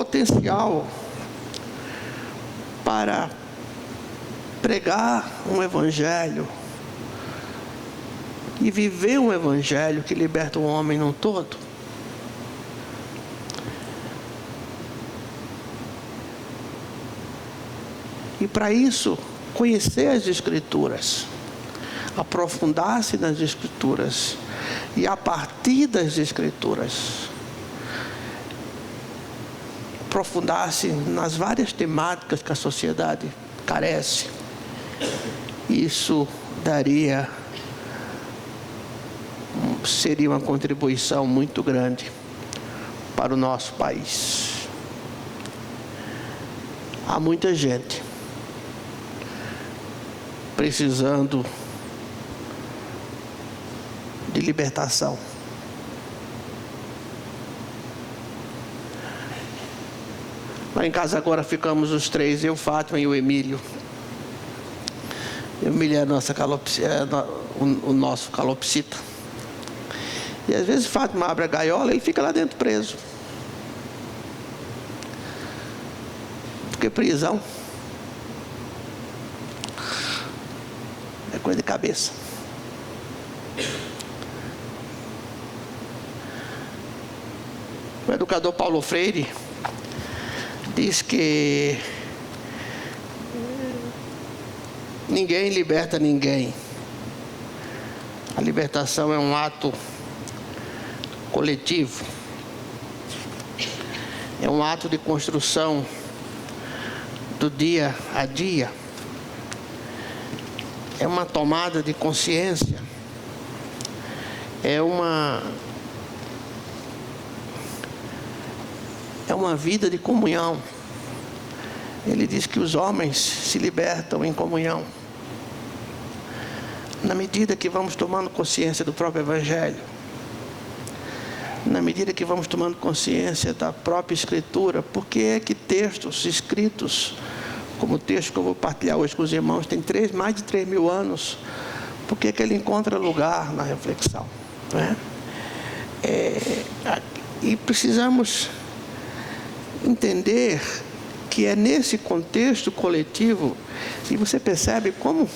potencial para pregar um evangelho e viver um evangelho que liberta o homem no todo. E para isso, conhecer as Escrituras, aprofundar-se nas Escrituras, e a partir das Escrituras, aprofundar-se nas várias temáticas que a sociedade carece. Isso seria uma contribuição muito grande para o nosso país. Há muita gente precisando de libertação. Lá em casa agora ficamos os três, eu, Fátima e o Emílio. O Emílio é o nosso calopsita. E às vezes Fátima abre a gaiola e ele fica lá dentro preso. Porque prisão é coisa de cabeça. O educador Paulo Freire diz que ninguém liberta ninguém. A libertação é um ato coletivo. É um ato de construção do dia a dia. É uma tomada de consciência. É uma vida de comunhão. Ele diz que os homens se libertam em comunhão. Na medida que vamos tomando consciência do próprio Evangelho, na medida que vamos tomando consciência da própria Escritura, por que é que textos escritos, como o texto que eu vou partilhar hoje com os irmãos, tem mais de 3.000 anos, por que é que ele encontra lugar na reflexão, né? E precisamos entender que é nesse contexto coletivo, e você percebe como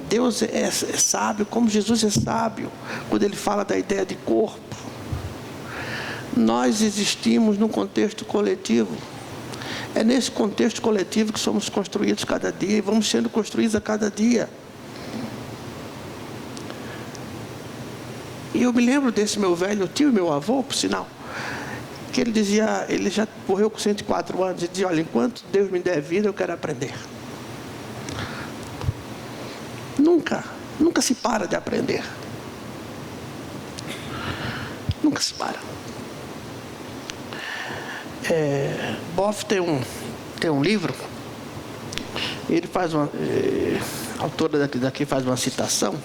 Deus é sábio, como Jesus é sábio, quando ele fala da ideia de corpo. Nós existimos num contexto coletivo. É nesse contexto coletivo que somos construídos cada dia, e vamos sendo construídos a cada dia. E eu me lembro desse meu velho tio e meu avô, por sinal, que ele dizia, ele já morreu com 104 anos, ele dizia: olha, enquanto Deus me der vida, eu quero aprender. Nunca se para de aprender. Nunca se para. Boff tem um livro, ele faz a autora daqui faz uma citação,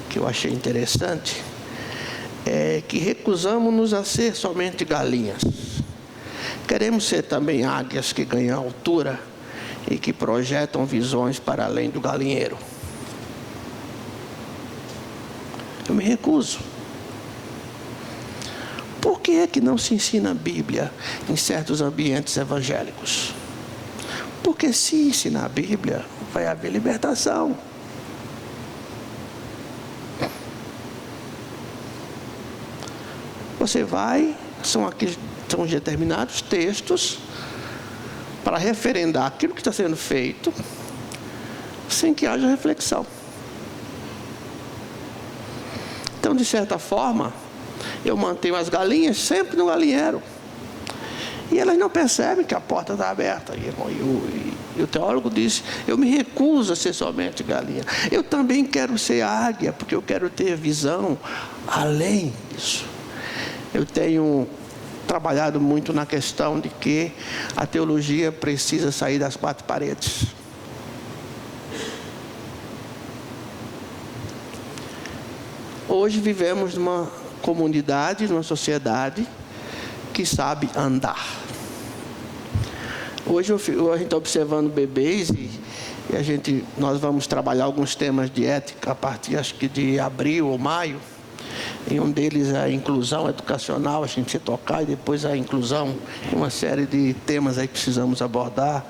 que eu achei interessante, que recusamos-nos a ser somente galinhas. Queremos ser também águias que ganham altura e que projetam visões para além do galinheiro. Eu me recuso. Por que é que não se ensina a Bíblia em certos ambientes evangélicos? Porque se ensinar a Bíblia, vai haver libertação. Você são determinados textos para referendar aquilo que está sendo feito, sem que haja reflexão. Então, de certa forma, eu mantenho as galinhas sempre no galinheiro. E elas não percebem que a porta está aberta. E o teólogo disse: eu me recuso a ser somente galinha. Eu também quero ser águia, porque eu quero ter visão além disso. Eu tenho trabalhado muito na questão de que a teologia precisa sair das quatro paredes. Hoje vivemos numa comunidade, numa sociedade que sabe andar. Hoje a gente está observando bebês e nós vamos trabalhar alguns temas de ética a partir, acho que de abril ou maio. em um deles a inclusão educacional, a gente se tocar, e depois a inclusão, uma série de temas aí que precisamos abordar,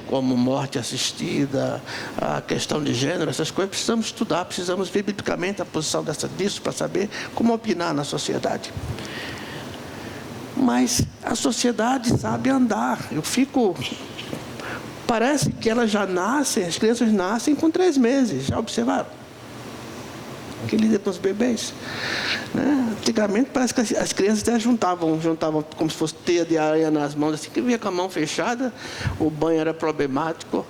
como morte assistida, a questão de gênero, essas coisas precisamos estudar, precisamos ver biblicamente a posição disso para saber como opinar na sociedade. Mas a sociedade sabe andar. Parece que elas já nascem, as crianças nascem com 3 meses, já observaram? Que lida com os bebês, né? Antigamente parece que as crianças até juntavam como se fosse teia de aranha nas mãos, assim que via com a mão fechada, o banho era problemático.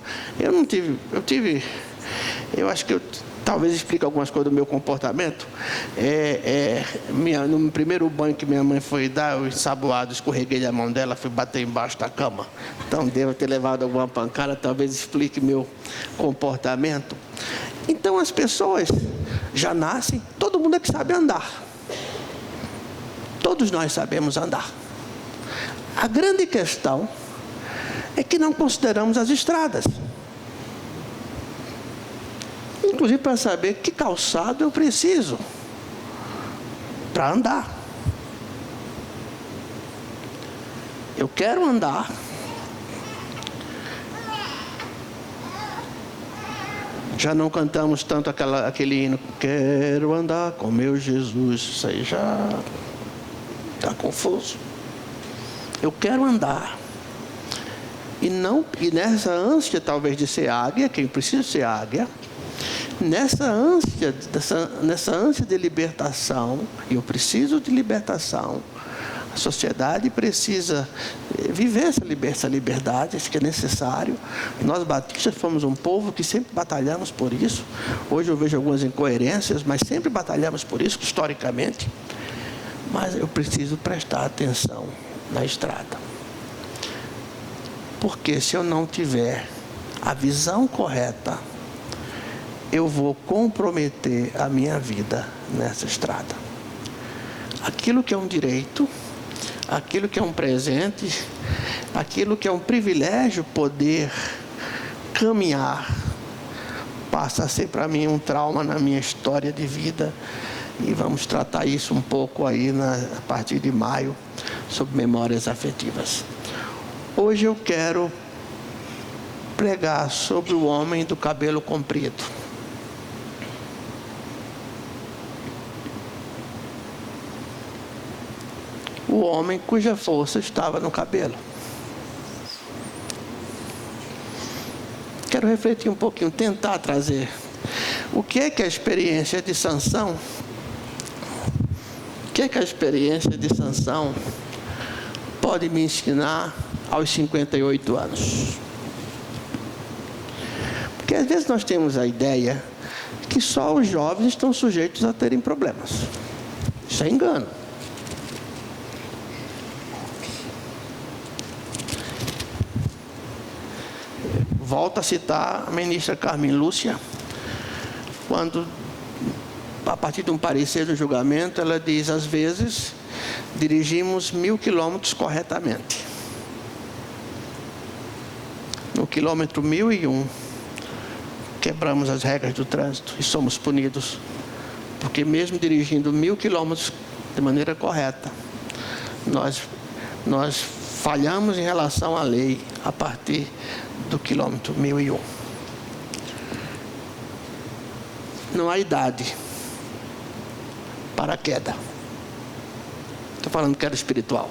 Eu acho que eu talvez explique algumas coisas do meu comportamento. No primeiro banho que minha mãe foi dar, eu ensaboado, escorreguei a mão dela, fui bater embaixo da cama. Então devo ter levado alguma pancada, talvez explique meu comportamento. Então as pessoas já nascem, todo mundo é que sabe andar. Todos nós sabemos andar. A grande questão é que não consideramos as estradas. Inclusive para saber que calçado eu preciso para andar. Eu quero andar. Já não cantamos tanto aquele hino, quero andar com meu Jesus. Isso aí já está confuso. Eu quero andar. E nessa ânsia talvez de ser águia, quem precisa ser águia, nessa ânsia de libertação, e eu preciso de libertação, a sociedade precisa viver essa liberdade, acho que é necessário. Nós batistas fomos um povo que sempre batalhamos por isso. Hoje eu vejo algumas incoerências, mas sempre batalhamos por isso, historicamente. Mas eu preciso prestar atenção na estrada. Porque se eu não tiver a visão correta, eu vou comprometer a minha vida nessa estrada. Aquilo que é um direito, aquilo que é um presente, aquilo que é um privilégio, poder caminhar, passa a ser para mim um trauma na minha história de vida. E vamos tratar isso um pouco aí a partir de maio, sobre memórias afetivas. Hoje eu quero pregar sobre o homem do cabelo comprido. O homem cuja força estava no cabelo. Quero refletir um pouquinho, tentar trazer o que é a experiência de Sansão. O que é a experiência de Sansão pode me ensinar aos 58 anos? Porque às vezes nós temos a ideia que só os jovens estão sujeitos a terem problemas. Isso é engano. Volto a citar a ministra Carmen Lúcia, quando, a partir de um parecer do julgamento, ela diz: às vezes, dirigimos 1000 quilômetros corretamente. No quilômetro 1001, quebramos as regras do trânsito e somos punidos, porque mesmo dirigindo 1000 quilômetros de maneira correta, nós falhamos em relação à lei a partir do quilômetro 1001. Não há idade para a queda. Estou falando queda espiritual.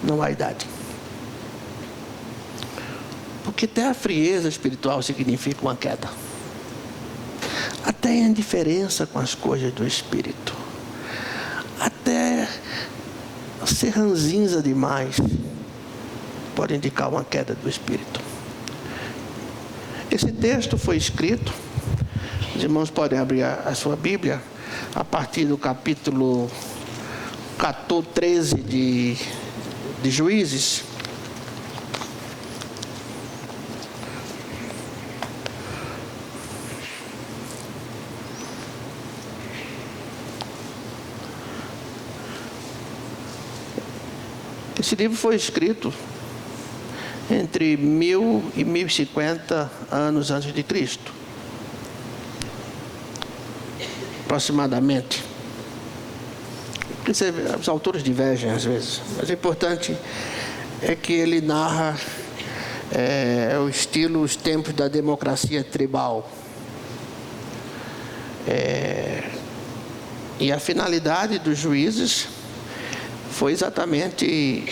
Não há idade. Porque até a frieza espiritual significa uma queda. Até a indiferença com as coisas do espírito. Até ser ranzinza demais pode indicar uma queda do espírito. Esse texto foi escrito, os irmãos podem abrir a sua Bíblia, a partir do capítulo 13 de Juízes. Esse livro foi escrito entre 1000 e 1050 anos antes de Cristo. aproximadamente. Os autores divergem às vezes, mas o importante é que ele narra o estilo, os tempos da democracia tribal. E a finalidade dos juízes foi exatamente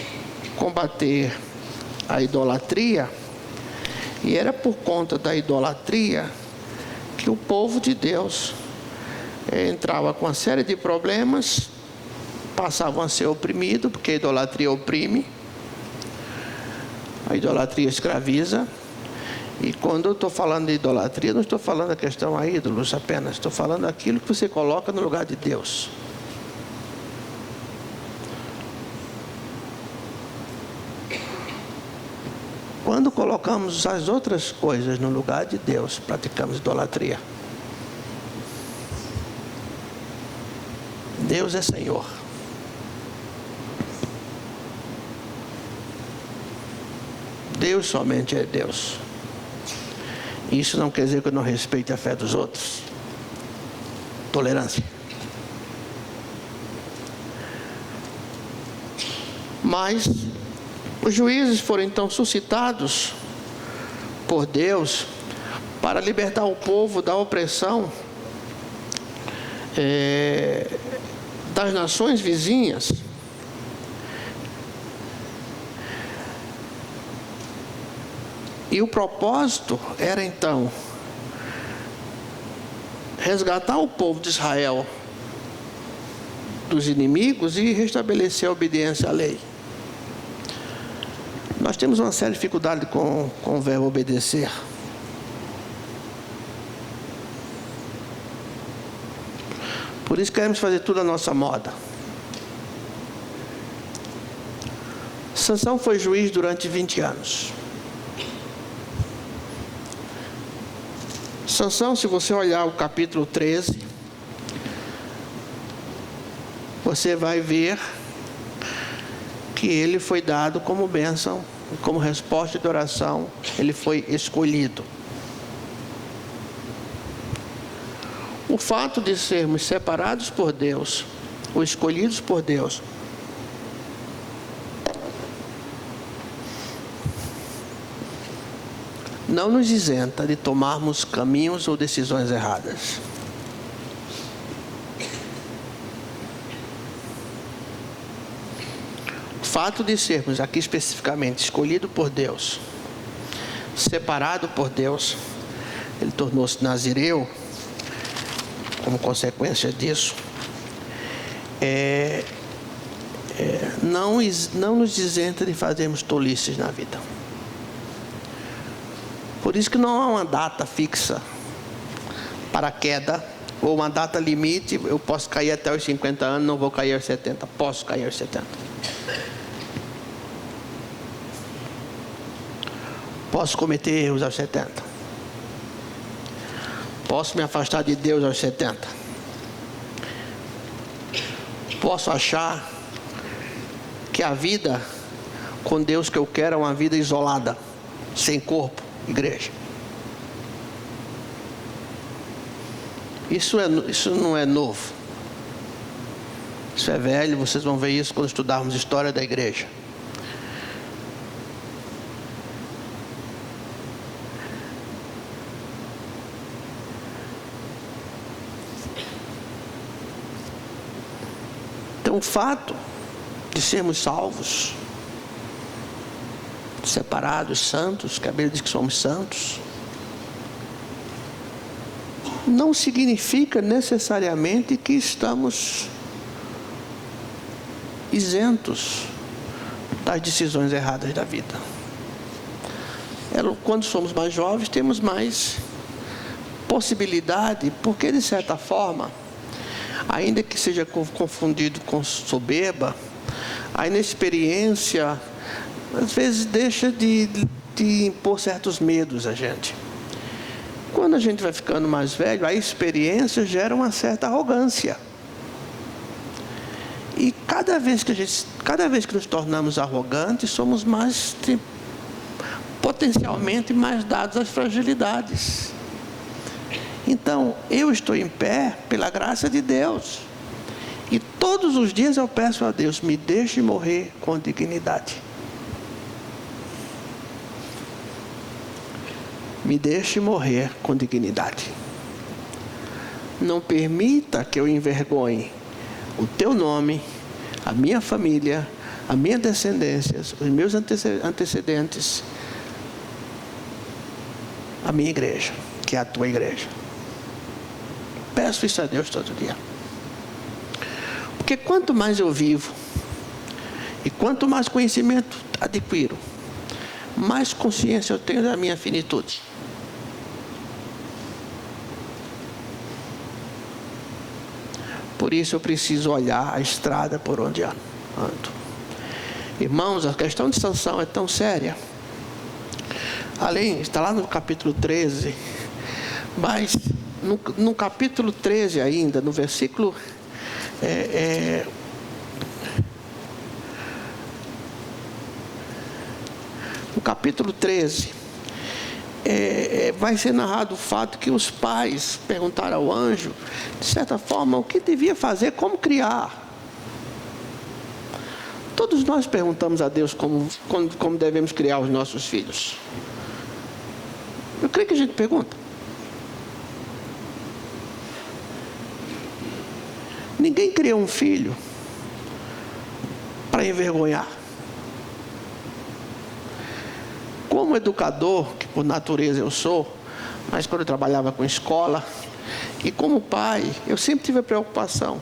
combater a idolatria, e era por conta da idolatria que o povo de Deus entrava com uma série de problemas, passavam a ser oprimidos, porque a idolatria oprime, a idolatria escraviza. E quando eu estou falando de idolatria, não estou falando da questão a ídolos apenas, estou falando daquilo que você coloca no lugar de Deus. Quando colocamos as outras coisas no lugar de Deus, praticamos idolatria. Deus é Senhor. Deus somente é Deus. Isso não quer dizer que eu não respeite a fé dos outros. Tolerância. Mas os juízes foram então suscitados por Deus para libertar o povo da opressão das nações vizinhas. E o propósito era então resgatar o povo de Israel dos inimigos e restabelecer a obediência à lei. Nós temos uma séria dificuldade com o verbo obedecer. Por isso queremos fazer tudo à nossa moda. Sansão foi juiz durante 20 anos. Sansão, se você olhar o capítulo 13, você vai ver que ele foi dado como bênção, como resposta de oração, ele foi escolhido. O fato de sermos separados por Deus, ou escolhidos por Deus, não nos isenta de tomarmos caminhos ou decisões erradas. O fato de sermos aqui especificamente escolhidos por Deus, separado por Deus, ele tornou-se nazireu, como consequência disso, não nos isenta de fazermos tolices na vida. Por isso que não há uma data fixa para a queda, ou uma data limite. Eu posso cair até os 50 anos, não vou cair aos 70. Posso cair aos 70. Posso cometer erros aos 70. Posso me afastar de Deus aos 70. Posso achar que a vida com Deus que eu quero é uma vida isolada, sem corpo. Igreja. Isso não é novo. Isso é velho, vocês vão ver isso quando estudarmos história da igreja. Então o fato de sermos salvos, separados, santos, que a Bíblia diz que somos santos, não significa necessariamente que estamos isentos das decisões erradas da vida. Quando somos mais jovens, temos mais possibilidade, porque de certa forma, ainda que seja confundido com soberba, a inexperiência às vezes deixa de impor certos medos a gente. Quando a gente vai ficando mais velho, a experiência gera uma certa arrogância. E cada vez que nos tornamos arrogantes, somos potencialmente mais dados às fragilidades. Então, eu estou em pé pela graça de Deus. E todos os dias eu peço a Deus, me deixe morrer com dignidade. Me deixe morrer com dignidade. Não permita que eu envergonhe o teu nome, a minha família, a minha descendência, os meus antecedentes, a minha igreja, que é a tua igreja. Peço isso a Deus todo dia. Porque quanto mais eu vivo, e quanto mais conhecimento adquiro, mais consciência eu tenho da minha finitude. Por isso eu preciso olhar a estrada por onde ando. Irmãos, a questão de Sansão é tão séria. Além, está lá no capítulo 13, mas no capítulo 13 ainda, no versículo... no capítulo 13, vai ser narrado o fato que os pais perguntaram ao anjo, de certa forma, o que devia fazer, como criar. Todos nós perguntamos a Deus como devemos criar os nossos filhos. Eu creio que a gente pergunta. Ninguém cria um filho para envergonhar. Como educador, que por natureza eu sou, mas quando eu trabalhava com escola, e como pai, eu sempre tive a preocupação,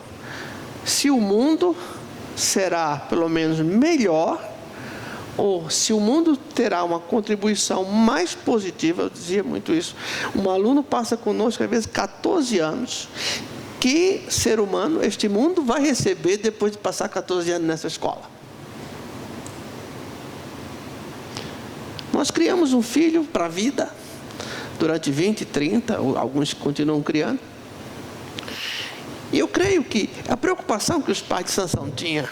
se o mundo será pelo menos melhor, ou se o mundo terá uma contribuição mais positiva. Eu dizia muito isso. Um aluno passa conosco às vezes 14 anos. Que ser humano este mundo vai receber depois de passar 14 anos nessa escola? Nós criamos um filho para a vida, durante 20, 30, ou alguns continuam criando. E eu creio que a preocupação que os pais de Sansão tinham,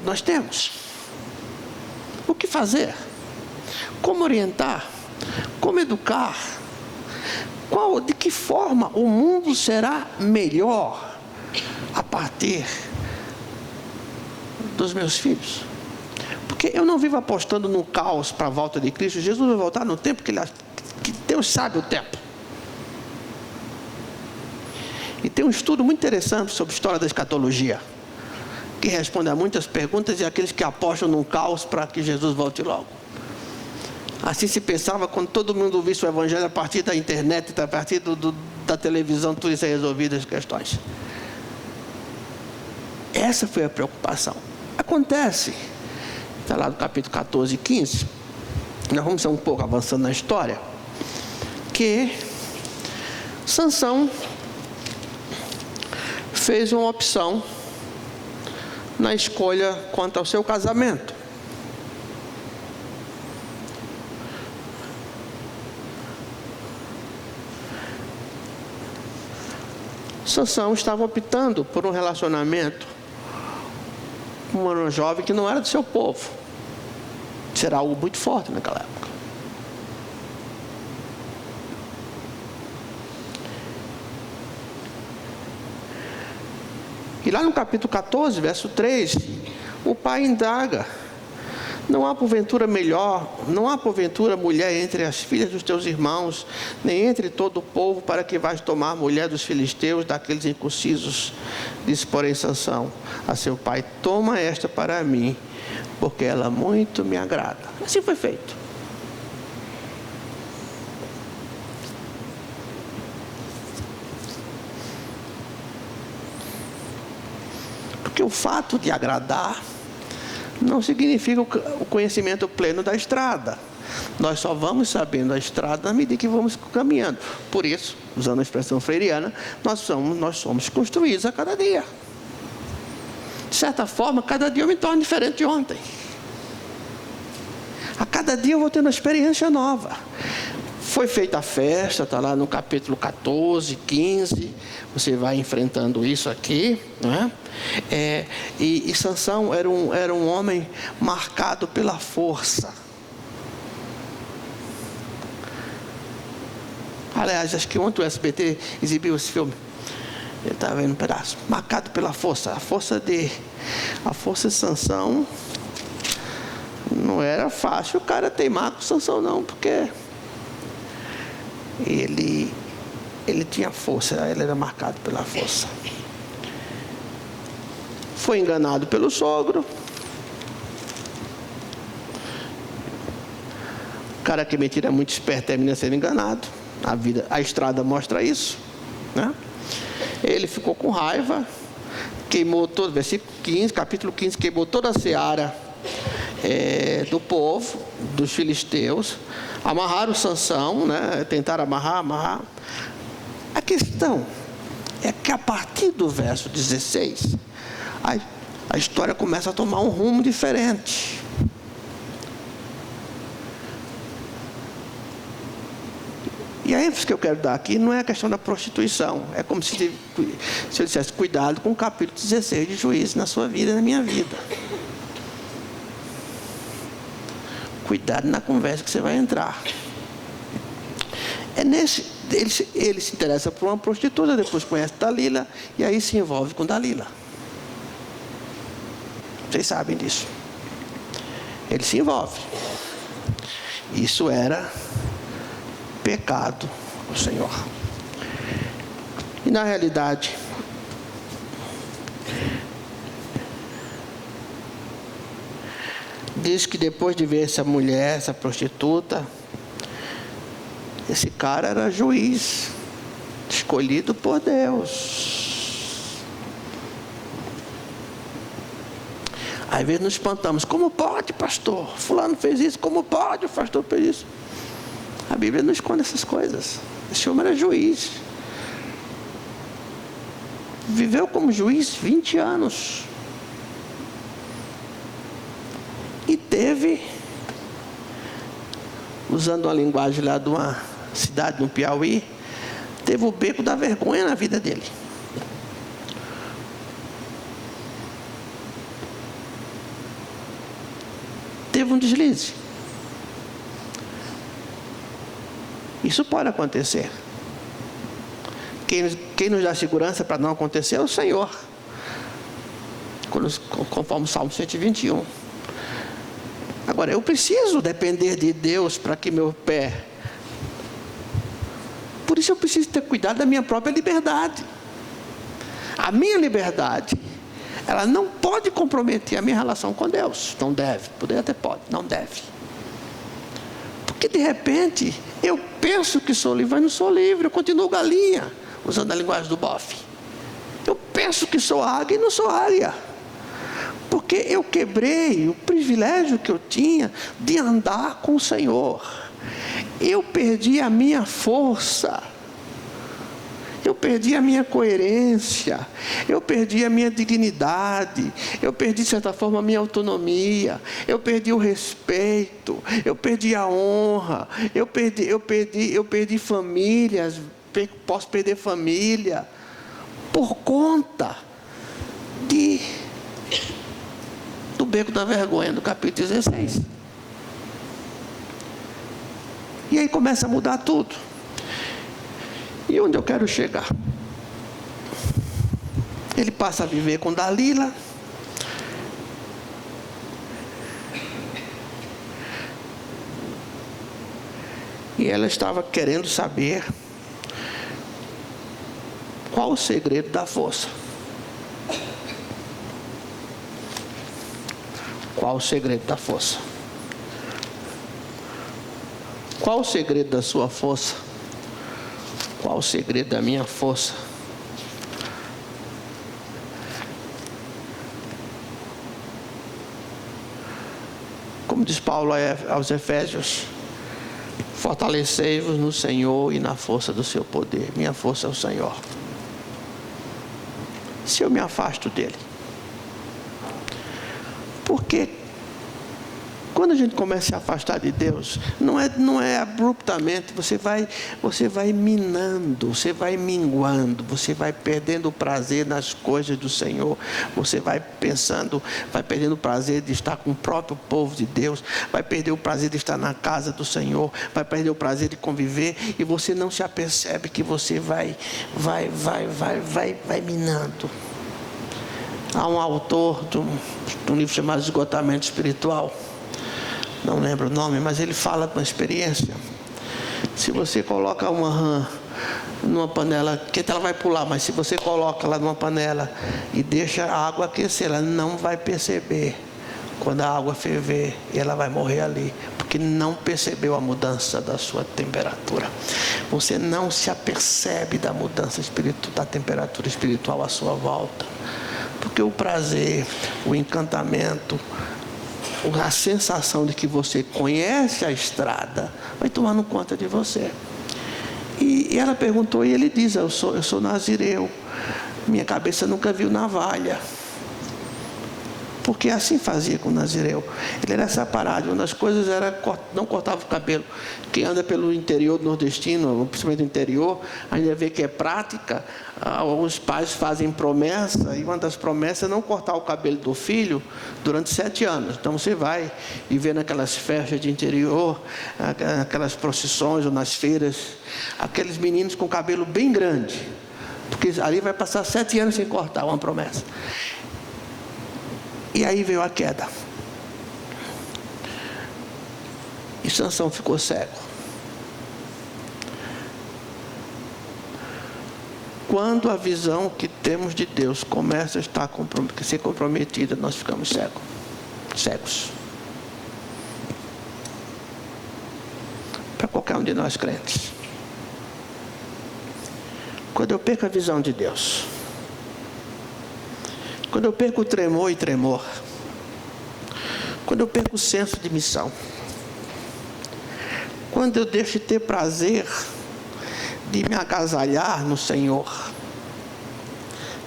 nós temos. O que fazer? Como orientar? Como educar? De que forma o mundo será melhor a partir dos meus filhos? Porque eu não vivo apostando no caos para a volta de Cristo. Jesus vai voltar no tempo que Deus sabe o tempo. E tem um estudo muito interessante sobre a história da escatologia, que responde a muitas perguntas, e aqueles que apostam num caos para que Jesus volte logo. Assim se pensava quando todo mundo ouvisse o Evangelho a partir da internet, a partir da televisão, tudo isso é resolvido, as questões. Essa foi a preocupação. Acontece, está lá no capítulo 14 e 15, nós vamos ser um pouco avançando na história, que Sansão fez uma opção na escolha quanto ao seu casamento. Sansão estava optando por um relacionamento com uma jovem que não era do seu povo. Isso era algo muito forte naquela época. E lá no capítulo 14, verso 3, o pai indaga: não há porventura mulher entre as filhas dos teus irmãos, nem entre todo o povo, para que vais tomar mulher dos filisteus, daqueles incircuncisos? Disse, porém, Sansão a seu pai: toma esta para mim, porque ela muito me agrada. Assim foi feito. Porque o fato de agradar não significa o conhecimento pleno da estrada. Nós só vamos sabendo a estrada à medida que vamos caminhando. Por isso, usando a expressão freiriana, nós somos construídos a cada dia. De certa forma, cada dia eu me torno diferente de ontem. A cada dia eu vou tendo uma experiência nova. Foi feita a festa, está lá no capítulo 14, 15, você vai enfrentando isso aqui, não é? E Sansão era um homem marcado pela força. Aliás, acho que ontem o SBT exibiu esse filme. Eu estava vendo um pedaço. Marcado pela força. A força de Sansão. Não era fácil o cara teimar com Sansão, não. Porque ele tinha força. Ele era marcado pela força. Foi enganado pelo sogro. O cara que mentira é muito esperto termina sendo enganado. A estrada mostra isso, né? Ele ficou com raiva, queimou todo, versículo 15, capítulo 15, queimou toda a seara do povo, dos filisteus. Amarraram Sansão, né? Tentaram amarrar. A questão é que a partir do verso 16, a história começa a tomar um rumo diferente. E a ênfase que eu quero dar aqui não é a questão da prostituição. É como se eu dissesse, cuidado com o capítulo 16 de Juízes na sua vida e na minha vida. Cuidado na conversa que você vai entrar. Ele se interessa por uma prostituta, depois conhece Dalila, e aí se envolve com Dalila. Vocês sabem disso. Ele se envolve. Isso era pecado ao Senhor. E na realidade, diz que depois de ver essa mulher, essa prostituta, esse cara era juiz, escolhido por Deus. Às vezes nos espantamos, como pode, pastor? Fulano fez isso, como pode, o pastor fez isso? A Bíblia não esconde essas coisas. Esse homem era juiz. Viveu como juiz 20 anos. E teve, usando a linguagem lá de uma cidade no Piauí, teve o beco da vergonha na vida dele. Teve um deslize. Isso pode acontecer. Quem nos dá segurança para não acontecer é o Senhor. Conforme o Salmo 121. Agora, eu preciso depender de Deus para que meu pé... Por isso eu preciso ter cuidado da minha própria liberdade. A minha liberdade, ela não pode comprometer a minha relação com Deus. Não deve. Poder até pode, não deve. Porque de repente, eu penso que sou livre, mas não sou livre. Eu continuo galinha, usando a linguagem do bofe. Eu penso que sou águia e não sou águia. Porque eu quebrei o privilégio que eu tinha de andar com o Senhor. Eu perdi a minha força. Eu perdi a minha coerência, eu perdi a minha dignidade, eu perdi, de certa forma, a minha autonomia, eu perdi o respeito, eu perdi a honra, eu perdi famílias, posso perder família, por conta do beco da vergonha, do capítulo 16. E aí começa a mudar tudo. E onde eu quero chegar? Ele passa a viver com Dalila. E ela estava querendo saber qual o segredo da força. Qual o segredo da força? Qual o segredo da sua força? Qual o segredo da minha força? Como diz Paulo aos Efésios, fortalecei-vos no Senhor e na força do seu poder. Minha força é o Senhor. Se eu me afasto dele, porque quando a gente começa a se afastar de Deus, não é abruptamente, você vai minando, você vai minguando, você vai perdendo o prazer nas coisas do Senhor, você vai perdendo o prazer de estar com o próprio povo de Deus, vai perder o prazer de estar na casa do Senhor, vai perder o prazer de conviver, e você não se apercebe que você vai minando. Há um autor de um livro chamado Esgotamento Espiritual, não lembro o nome, mas ele fala de uma experiência. Se você coloca uma rã numa panela, que ela vai pular, mas se você coloca ela numa panela e deixa a água aquecer, ela não vai perceber quando a água ferver, e ela vai morrer ali, porque não percebeu a mudança da sua temperatura. Você não se apercebe da mudança espiritual, da temperatura espiritual à sua volta, porque o prazer, o encantamento, a sensação de que você conhece a estrada vai tomando conta de você. E ela perguntou, e ele diz: eu sou nazireu, minha cabeça nunca viu navalha. Porque assim fazia com o nazireu. Ele era separado. Uma das coisas era não cortava o cabelo. Quem anda pelo interior nordestino, principalmente no interior, ainda vê que é prática. Alguns pais fazem promessa, e uma das promessas é não cortar o cabelo do filho durante 7 anos. Então você vai e vê naquelas festas de interior, aquelas procissões ou nas feiras, aqueles meninos com cabelo bem grande, porque ali vai passar 7 anos sem cortar, uma promessa. E aí veio a queda, e Sansão ficou cego. Quando a visão que temos de Deus começa a ser comprometida, nós ficamos cegos. Para qualquer um de nós crentes. Quando eu perco a visão de Deus, quando eu perco o tremor e tremor, quando eu perco o senso de missão, quando eu deixo de ter prazer de me agasalhar no Senhor,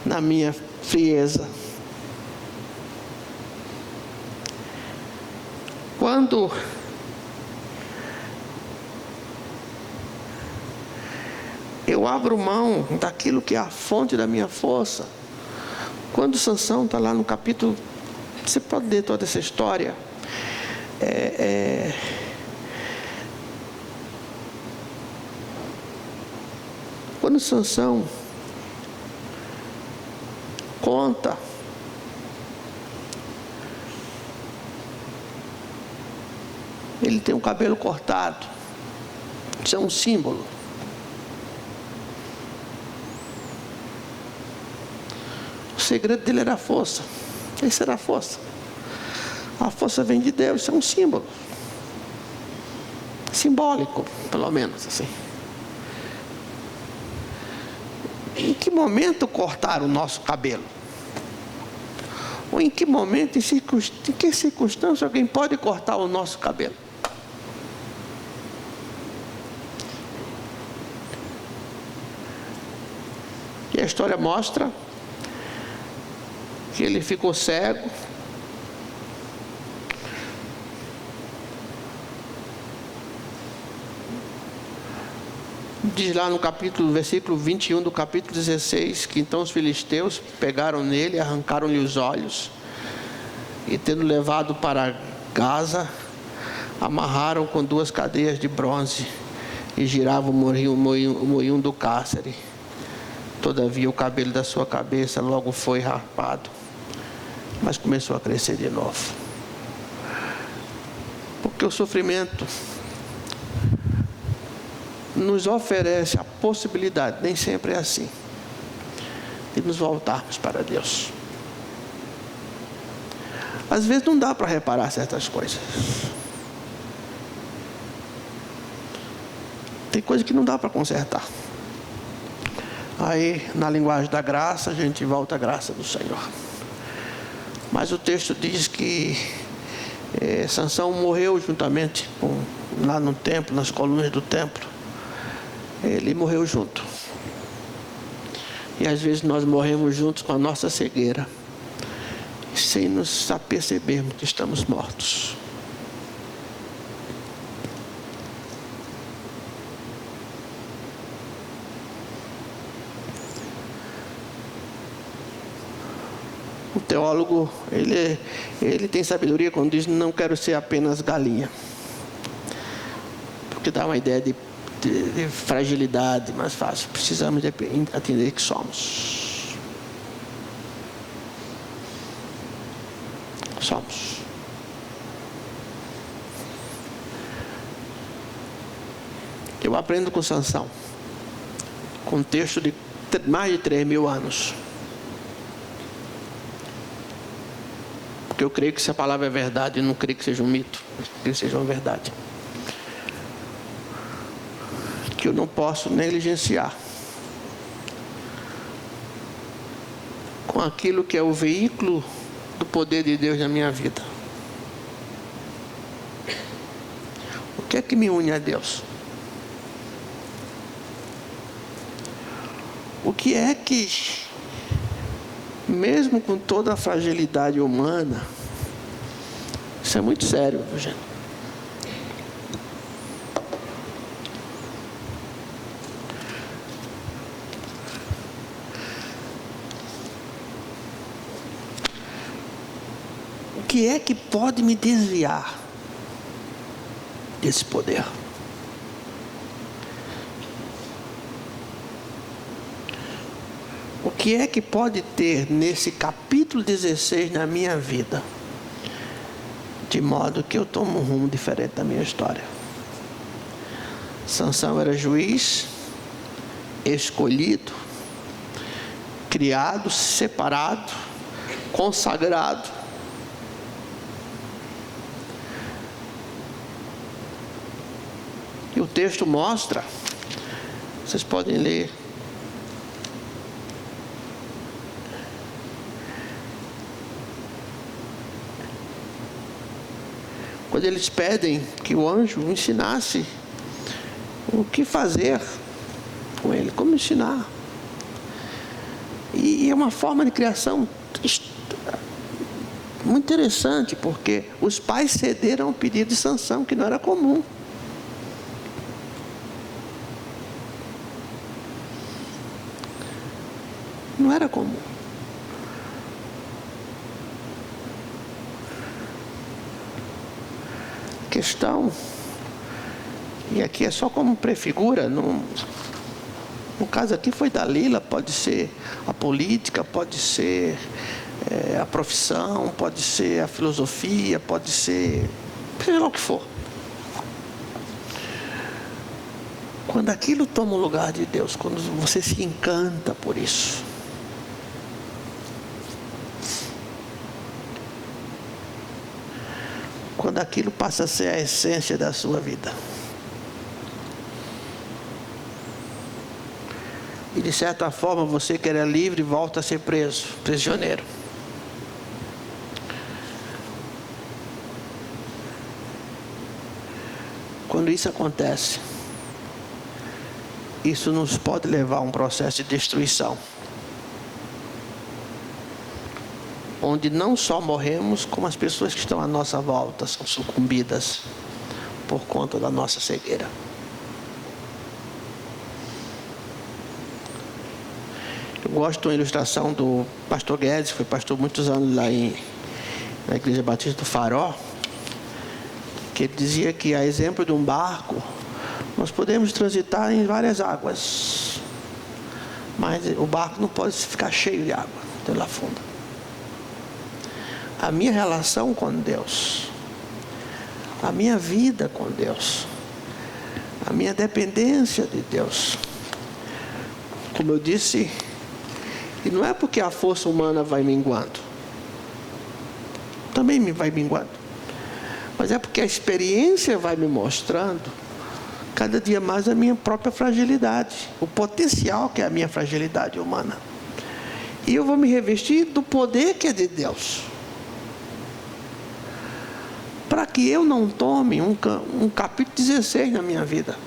na minha frieza, quando eu abro mão daquilo que é a fonte da minha força. Quando Sansão está lá no capítulo, você pode ler toda essa história, quando Sansão conta ele tem um cabelo cortado, isso é um símbolo. O segredo dele era a força. Essa era a força. A força vem de Deus, isso é um símbolo. Simbólico, pelo menos assim. Em que momento cortar o nosso cabelo? Ou em que momento, em que circunstância alguém pode cortar o nosso cabelo? E a história mostra que ele ficou cego, diz lá no versículo 21 do capítulo 16, que então os filisteus pegaram nele, arrancaram-lhe os olhos, e tendo levado para Gaza, amarraram com 2 cadeias de bronze, e giravam o moinho do cárcere. Todavia o cabelo da sua cabeça logo foi rapado, mas começou a crescer de novo. Porque o sofrimento nos oferece a possibilidade, nem sempre é assim, de nos voltarmos para Deus. Às vezes não dá para reparar certas coisas. Tem coisa que não dá para consertar. Aí, na linguagem da graça, a gente volta à graça do Senhor. Mas o texto diz que Sansão morreu juntamente lá no templo, nas colunas do templo. Ele morreu junto. E às vezes nós morremos juntos com a nossa cegueira, sem nos apercebermos que estamos mortos. O teólogo, ele tem sabedoria quando diz: não quero ser apenas galinha. Porque dá uma ideia de fragilidade mais fácil. Precisamos atender que somos. Somos. Eu aprendo com Sansão. Com um texto de mais de 3.000 anos. Porque eu creio que essa palavra é verdade. Eu não creio que seja um mito. Eu creio que seja uma verdade. Que eu não posso negligenciar com aquilo que é o veículo do poder de Deus na minha vida. O que é que me une a Deus? O que é que, mesmo com toda a fragilidade humana, isso é muito sério, gente. O que é que pode me desviar desse poder? O que é que pode ter nesse capítulo 16 na minha vida, de modo que eu tomo um rumo diferente da minha história? Sansão era juiz, escolhido, criado, separado, consagrado. E o texto mostra, vocês podem ler, quando eles pedem que o anjo ensinasse o que fazer com ele, como ensinar. E é uma forma de criação muito interessante, porque os pais cederam ao pedido de Sansão, que não era comum. Não era comum. Questão, e aqui é só como prefigura, no caso aqui foi Dalila, pode ser a política, pode ser a profissão, pode ser a filosofia, pode ser, seja lá o que for. Quando aquilo toma o lugar de Deus, quando você se encanta por isso, quando aquilo passa a ser a essência da sua vida, e de certa forma você que era livre volta a ser preso, prisioneiro. Quando isso acontece, isso nos pode levar a um processo de destruição, onde não só morremos, como as pessoas que estão à nossa volta são sucumbidas por conta da nossa cegueira. Eu gosto de uma ilustração do pastor Guedes, que foi pastor muitos anos lá na Igreja Batista do Farol, que ele dizia que, a exemplo de um barco, nós podemos transitar em várias águas, mas o barco não pode ficar cheio de água, então ele afunda. A minha relação com Deus, a minha vida com Deus, a minha dependência de Deus, como eu disse, e não é porque a força humana vai minguando, também me vai minguando, mas é porque a experiência vai me mostrando cada dia mais a minha própria fragilidade, o potencial que é a minha fragilidade humana, e eu vou me revestir do poder que é de Deus, para que eu não tome um capítulo 16 na minha vida.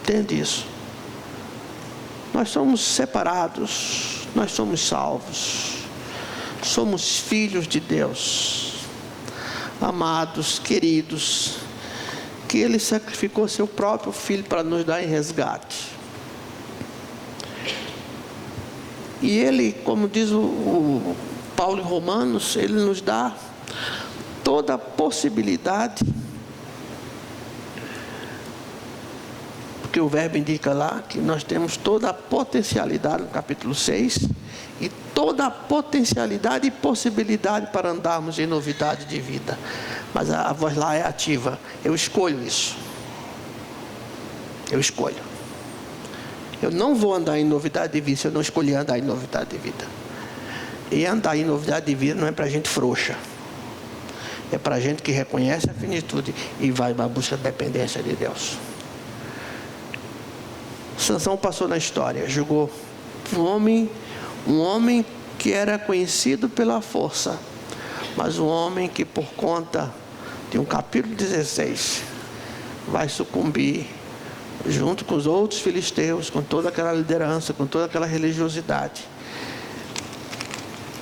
Entende isso? Nós somos separados, nós somos salvos, somos filhos de Deus, amados, queridos, que Ele sacrificou seu próprio Filho para nos dar em resgate. E ele, como diz o Paulo em Romanos, ele nos dá toda a possibilidade, porque o verbo indica lá que nós temos toda a potencialidade no capítulo 6, e toda a potencialidade e possibilidade para andarmos em novidade de vida. Mas a voz lá é ativa. Eu escolho isso. Eu escolho. Eu não vou andar em novidade de vida se eu não escolher andar em novidade de vida. E andar em novidade de vida não é para gente frouxa. É para gente que reconhece a finitude e vai na busca da dependência de Deus. Sansão passou na história, julgou um homem que era conhecido pela força, mas um homem que, por conta de um capítulo 16, vai sucumbir junto com os outros filisteus, com toda aquela liderança, com toda aquela religiosidade.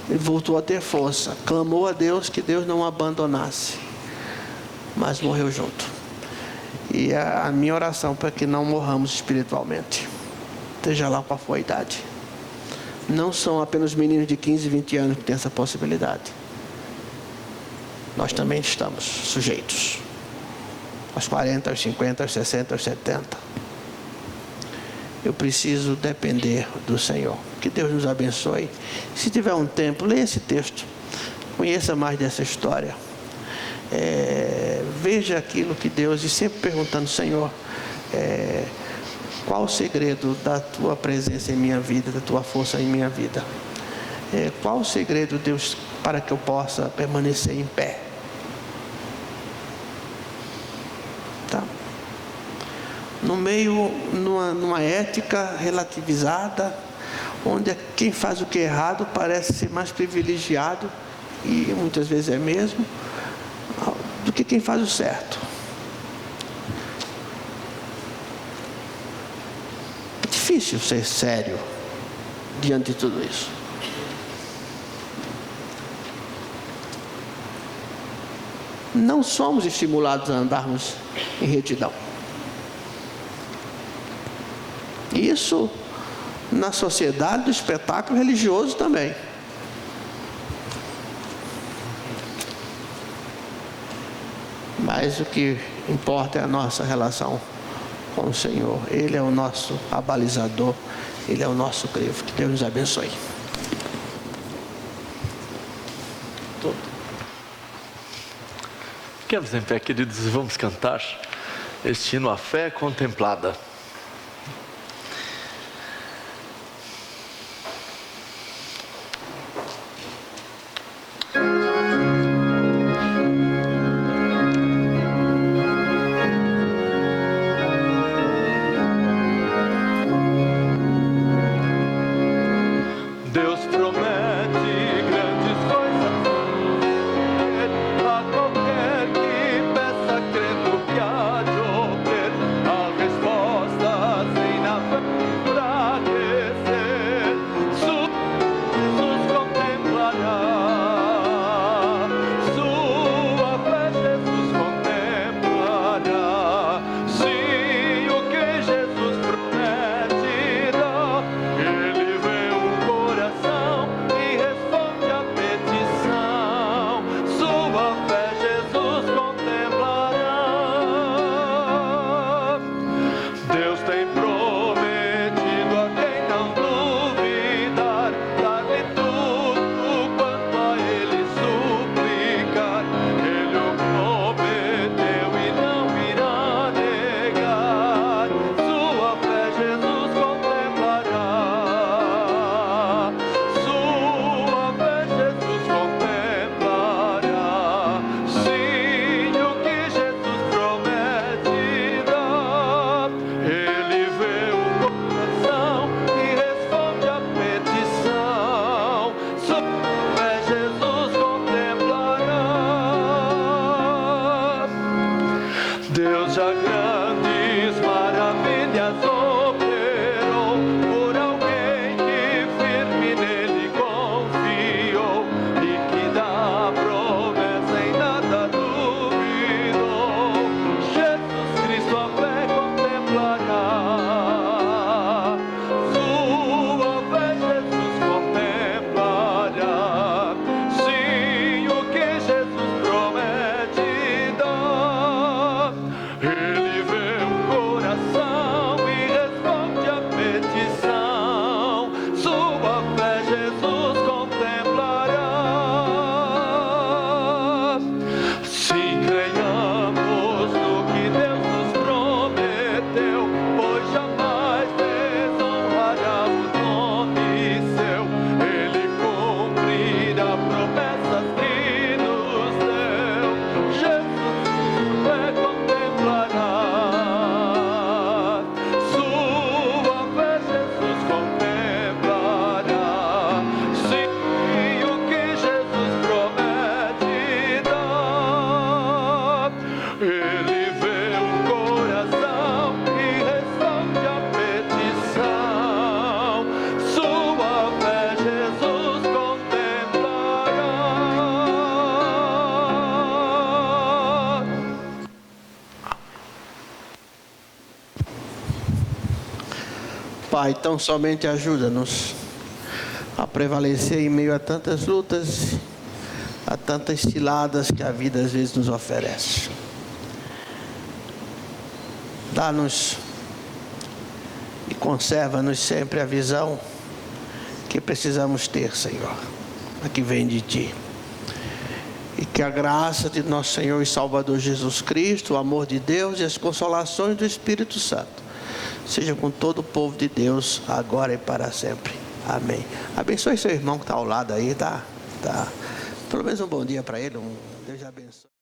Ele voltou a ter força, clamou a Deus que Deus não o abandonasse, mas morreu junto. E a minha oração para que não morramos espiritualmente, seja lá qual for a idade. Não são apenas meninos de 15, 20 anos que têm essa possibilidade. Nós também estamos sujeitos aos 40, aos 50, aos 60, aos 70. Eu preciso depender do Senhor. Que Deus nos abençoe. Se tiver um tempo, leia esse texto. Conheça mais dessa história. Veja aquilo que Deus... E sempre perguntando, Senhor, qual o segredo da Tua presença em minha vida, da Tua força em minha vida? Qual o segredo, Deus, para que eu possa permanecer em pé? Tá? No meio, numa ética relativizada, onde quem faz o que é errado parece ser mais privilegiado, e muitas vezes é mesmo, do que quem faz o certo. É difícil ser sério diante de tudo isso. Não somos estimulados a andarmos em retidão. Isso na sociedade do espetáculo religioso também. Mas o que importa é a nossa relação com o Senhor. Ele é o nosso abalizador, Ele é o nosso crivo. Que Deus nos abençoe. Fiquemos em pé, queridos, e vamos cantar este hino, A Fé Contemplada. Deus promete grandes coisas a qualquer que peça crendo que há de obter a resposta. Pai, tão somente ajuda-nos a prevalecer em meio a tantas lutas, a tantas ciladas que a vida às vezes nos oferece. Dá-nos e conserva-nos sempre a visão que precisamos ter, Senhor, a que vem de Ti. E que a graça de nosso Senhor e Salvador Jesus Cristo, o amor de Deus e as consolações do Espírito Santo seja com todo o povo de Deus, agora e para sempre. Amém. Abençoe seu irmão que está ao lado aí, tá? Pelo menos um bom dia para ele, Deus abençoe.